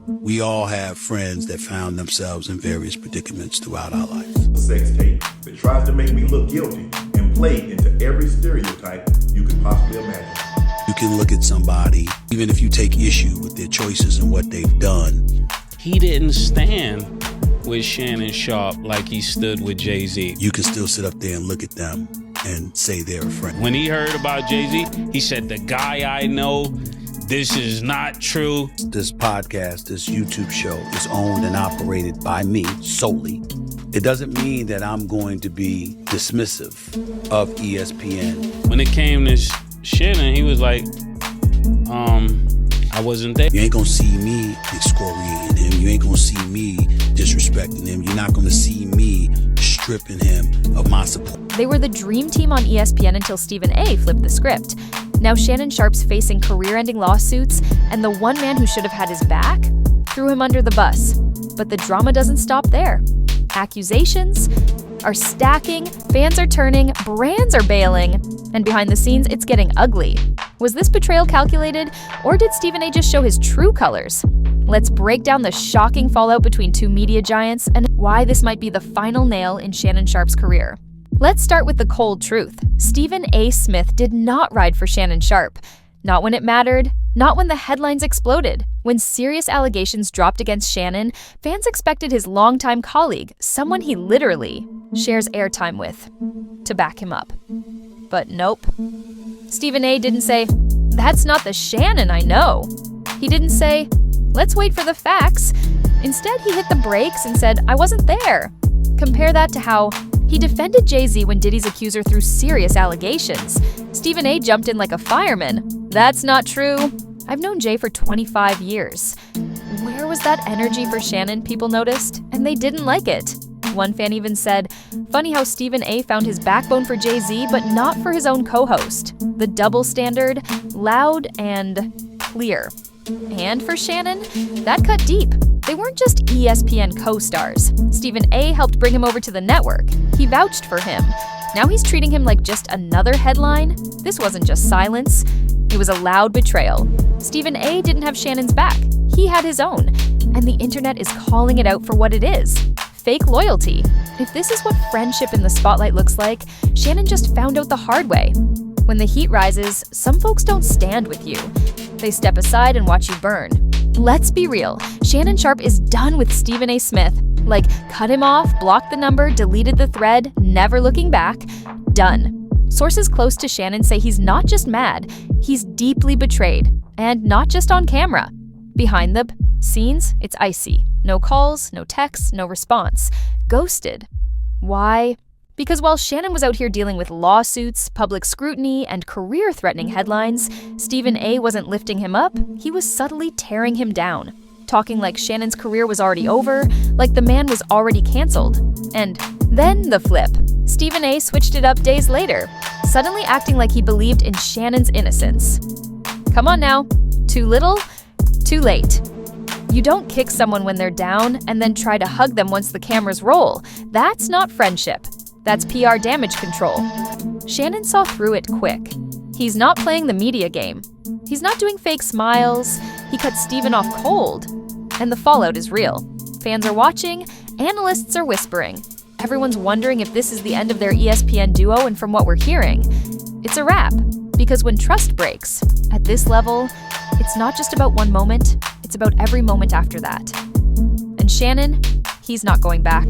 We all have friends that found themselves in various predicaments throughout our life. Sex tape that tries to make me look guilty and play into every stereotype you could possibly imagine. You can look at somebody, even if you take issue with their choices and what they've done. He didn't stand with Shannon Sharpe like he stood with Jay-Z. You can still sit up there and look at them and say they're a friend. When he heard about Jay-Z, he said, the guy I know, this is not true. This podcast, this YouTube show is owned and operated by me solely. It doesn't mean that I'm going to be dismissive of ESPN. When it came to Shannon, he was like, I wasn't there. You ain't gonna see me excoriating him. You ain't gonna see me disrespecting him. You're not gonna see me stripping him of my support. They were the dream team on ESPN until Stephen A. flipped the script. Now Shannon Sharpe's facing career-ending lawsuits, and the one man who should have had his back threw him under the bus. But the drama doesn't stop there. Accusations are stacking, fans are turning, brands are bailing, and behind the scenes, it's getting ugly. Was this betrayal calculated, or did Stephen A. just show his true colors? Let's break down the shocking fallout between two media giants and why this might be the final nail in Shannon Sharpe's career. Let's start with the cold truth. Stephen A. Smith did not ride for Shannon Sharpe. Not when it mattered, not when the headlines exploded. When serious allegations dropped against Shannon, fans expected his longtime colleague, someone he literally shares airtime with, to back him up. But nope. Stephen A. didn't say, "That's not the Shannon I know." He didn't say, "Let's wait for the facts." Instead, he hit the brakes and said, "I wasn't there." Compare that to how he defended Jay-Z when Diddy's accuser threw serious allegations. Stephen A. jumped in like a fireman. "That's not true. I've known Jay for 25 years." Where was that energy for Shannon, people noticed, and they didn't like it. One fan even said, "Funny how Stephen A. found his backbone for Jay-Z, but not for his own co-host." The double standard, loud and clear. And for Shannon, that cut deep. They weren't just ESPN co-stars. Stephen A. helped bring him over to the network. He vouched for him. Now he's treating him like just another headline. This wasn't just silence. It was a loud betrayal. Stephen A. didn't have Shannon's back. He had his own. And the internet is calling it out for what it is. Fake loyalty. If this is what friendship in the spotlight looks like, Shannon just found out the hard way. When the heat rises, some folks don't stand with you. They step aside and watch you burn. Let's be real. Shannon Sharpe is done with Stephen A. Smith. Like, cut him off, blocked the number, deleted the thread, never looking back. Done. Sources close to Shannon say he's not just mad, he's deeply betrayed. And not just on camera. Behind the scenes, it's icy. No calls, no texts, no response. Ghosted. Why? Because while Shannon was out here dealing with lawsuits, public scrutiny, and career-threatening headlines, Stephen A. wasn't lifting him up, he was subtly tearing him down. Talking like Shannon's career was already over, like the man was already canceled. And then the flip. Stephen A. switched it up days later, suddenly acting like he believed in Shannon's innocence. Come on now. Too little, too late. You don't kick someone when they're down and then try to hug them once the cameras roll. That's not friendship. That's PR damage control. Shannon saw through it quick. He's not playing the media game. He's not doing fake smiles. He cut Stephen off cold. And the fallout is real. Fans are watching, analysts are whispering. Everyone's wondering if this is the end of their ESPN duo, and from what we're hearing, it's a wrap. Because when trust breaks, at this level, it's not just about one moment, it's about every moment after that. And Shannon, he's not going back.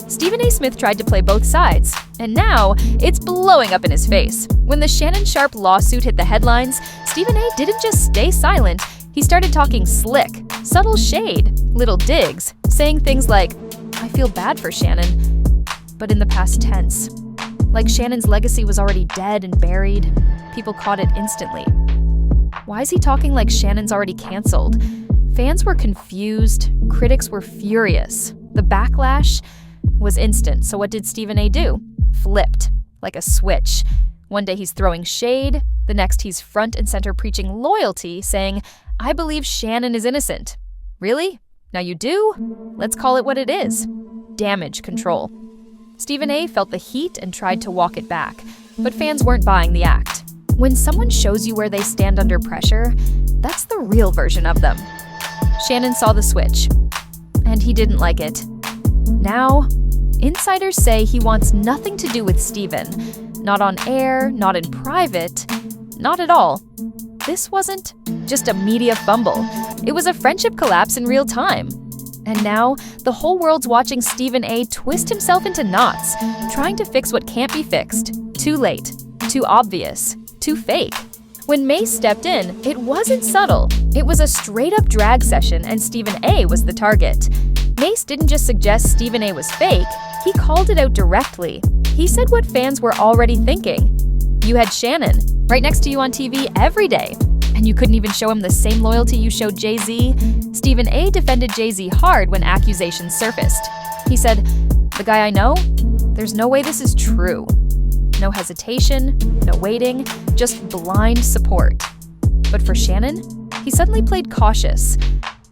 Stephen A. Smith tried to play both sides, and now it's blowing up in his face. When the Shannon Sharpe lawsuit hit the headlines, Stephen A. didn't just stay silent, he started talking slick, subtle shade, little digs, saying things like, "I feel bad for Shannon," but in the past tense. Like Shannon's legacy was already dead and buried, people caught it instantly. Why is he talking like Shannon's already canceled? Fans were confused, critics were furious. The backlash was instant, so what did Stephen A. do? Flipped, like a switch. One day he's throwing shade, the next he's front and center preaching loyalty, saying, "I believe Shannon is innocent." Really? Now you do? Let's call it what it is. Damage control. Stephen A. felt the heat and tried to walk it back, but fans weren't buying the act. When someone shows you where they stand under pressure, that's the real version of them. Shannon saw the switch, and he didn't like it. Now, insiders say he wants nothing to do with Steven. Not on air, not in private, not at all. This wasn't just a media fumble. It was a friendship collapse in real time. And now, the whole world's watching Stephen A. twist himself into knots, trying to fix what can't be fixed. Too late, too obvious, too fake. When Mace stepped in, it wasn't subtle. It was a straight-up drag session, and Stephen A. was the target. Mace didn't just suggest Stephen A. was fake, he called it out directly. He said what fans were already thinking. You had Shannon, right next to you on TV every day, and you couldn't even show him the same loyalty you showed Jay-Z? Stephen A. defended Jay-Z hard when accusations surfaced. He said, "The guy I know? There's no way this is true." No hesitation, no waiting, just blind support. But for Shannon, he suddenly played cautious.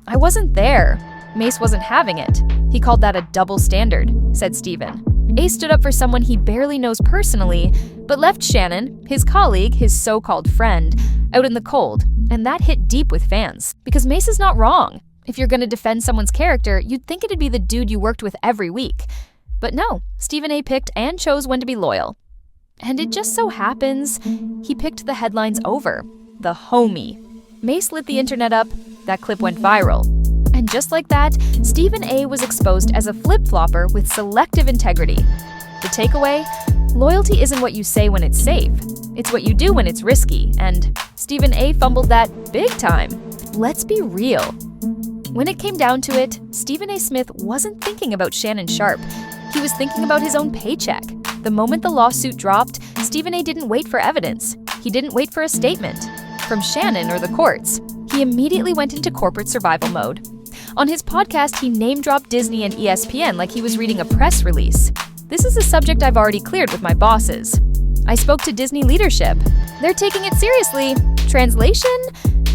"I wasn't there. Mace wasn't having it." He called that a double standard, said Stephen. A stood up for someone he barely knows personally, but left Shannon, his colleague, his so-called friend, out in the cold, and that hit deep with fans. Because Mace is not wrong. If you're going to defend someone's character, you'd think it'd be the dude you worked with every week. But no, Stephen A. picked and chose when to be loyal. And it just so happens, he picked the headlines over. The homie. Mace lit the internet up, that clip went viral. And just like that, Stephen A. was exposed as a flip-flopper with selective integrity. The takeaway? Loyalty isn't what you say when it's safe. It's what you do when it's risky, and Stephen A. fumbled that big time. Let's be real. When it came down to it, Stephen A. Smith wasn't thinking about Shannon Sharpe. He was thinking about his own paycheck. The moment the lawsuit dropped, Stephen A. didn't wait for evidence. He didn't wait for a statement from Shannon or the courts. He immediately went into corporate survival mode. On his podcast, he name-dropped Disney and ESPN like he was reading a press release. "This is a subject I've already cleared with my bosses. I spoke to Disney leadership. They're taking it seriously. Translation?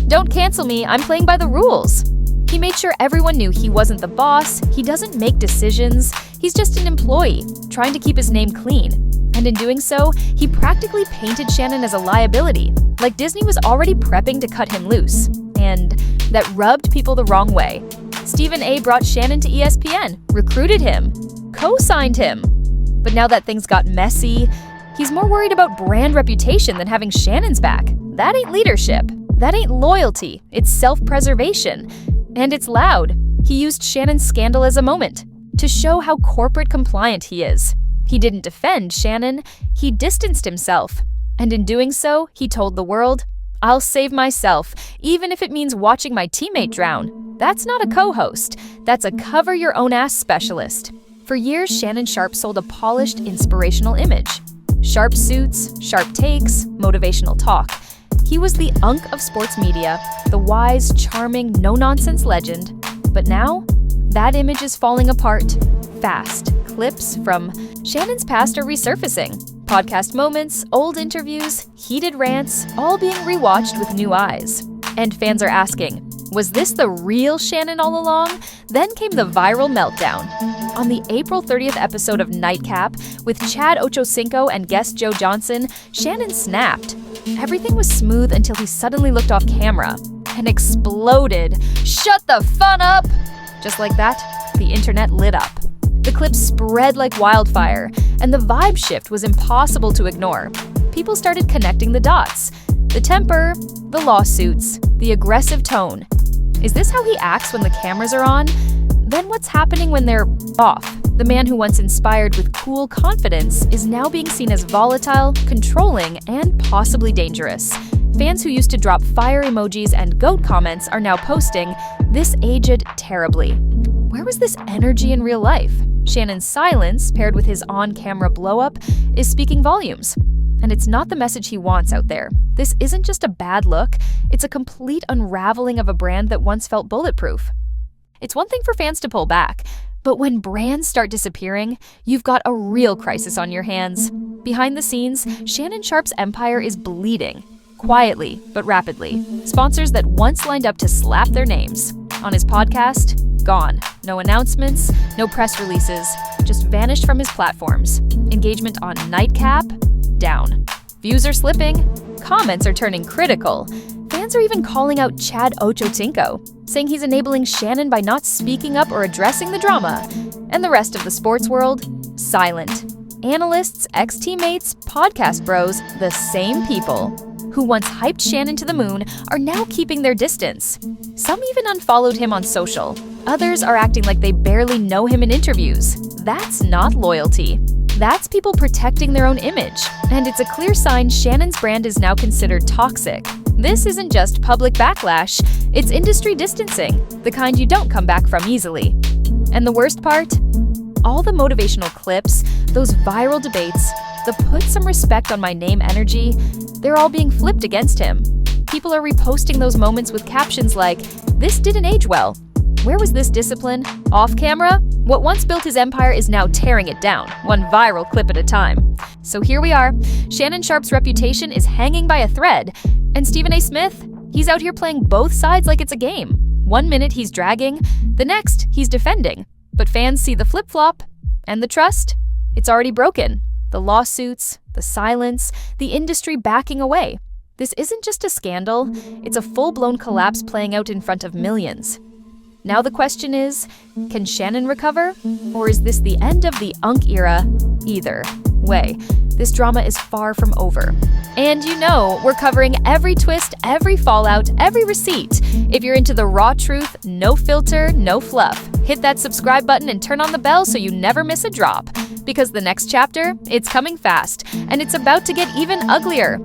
Don't cancel me, I'm playing by the rules." He made sure everyone knew he wasn't the boss, he doesn't make decisions, he's just an employee, trying to keep his name clean. And in doing so, he practically painted Shannon as a liability, like Disney was already prepping to cut him loose. And that rubbed people the wrong way. Stephen A. brought Shannon to ESPN, recruited him, co-signed him. But now that things got messy, he's more worried about brand reputation than having Shannon's back. That ain't leadership. That ain't loyalty. It's self-preservation. And it's loud. He used Shannon's scandal as a moment to show how corporate compliant he is. He didn't defend Shannon, he distanced himself. And in doing so, he told the world, "I'll save myself, even if it means watching my teammate drown." That's not a co-host. That's a cover-your-own-ass specialist. For years, Shannon Sharpe sold a polished, inspirational image. Sharp suits, sharp takes, motivational talk. He was the unk of sports media, the wise, charming, no-nonsense legend. But now, that image is falling apart. Fast. Clips from Shannon's past are resurfacing. Podcast moments, old interviews, heated rants, all being rewatched with new eyes. And fans are asking, was this the real Shannon all along? Then came the viral meltdown. On the April 30th episode of Nightcap, with Chad Ochocinco and guest Joe Johnson, Shannon snapped. Everything was smooth until he suddenly looked off camera and exploded. "Shut the fun up!" Just like that, the internet lit up. The clip spread like wildfire, and the vibe shift was impossible to ignore. People started connecting the dots. The temper, the lawsuits, the aggressive tone. Is this how he acts when the cameras are on? Then what's happening when they're off? The man who once inspired with cool confidence is now being seen as volatile, controlling, and possibly dangerous. Fans who used to drop fire emojis and goat comments are now posting, "This aged terribly." Where was this energy in real life? Shannon's silence, paired with his on-camera blow-up, is speaking volumes. And it's not the message he wants out there. This isn't just a bad look, it's a complete unraveling of a brand that once felt bulletproof. It's one thing for fans to pull back, but when brands start disappearing, you've got a real crisis on your hands. Behind the scenes, Shannon Sharpe's empire is bleeding. Quietly, but rapidly. Sponsors that once lined up to slap their names. On his podcast, gone. No announcements, no press releases, just vanished from his platforms. Engagement on Nightcap, down. Views are slipping. Comments are turning critical. Fans are even calling out Chad Ochocinco, saying he's enabling Shannon by not speaking up or addressing the drama. And the rest of the sports world, silent. Analysts, ex-teammates, podcast bros, the same people who once hyped Shannon to the moon are now keeping their distance. Some even unfollowed him on social. Others are acting like they barely know him in interviews. That's not loyalty. That's people protecting their own image. And it's a clear sign Shannon's brand is now considered toxic. This isn't just public backlash, it's industry distancing, the kind you don't come back from easily. And the worst part? All the motivational clips, those viral debates, the put some respect on my name energy, they're all being flipped against him. People are reposting those moments with captions like, "This didn't age well. Where was this discipline? Off camera? What once built his empire is now tearing it down, one viral clip at a time." So here we are. Shannon Sharpe's reputation is hanging by a thread. And Stephen A. Smith, he's out here playing both sides like it's a game. 1 minute he's dragging, the next he's defending. But fans see the flip-flop. And the trust? It's already broken. The lawsuits, the silence, the industry backing away. This isn't just a scandal, it's a full-blown collapse playing out in front of millions. Now the question is, can Shannon recover? Or is this the end of the Unk era? Either way, this drama is far from over. And you know, we're covering every twist, every fallout, every receipt. If you're into the raw truth, no filter, no fluff, hit that subscribe button and turn on the bell so you never miss a drop. Because the next chapter, it's coming fast, and it's about to get even uglier.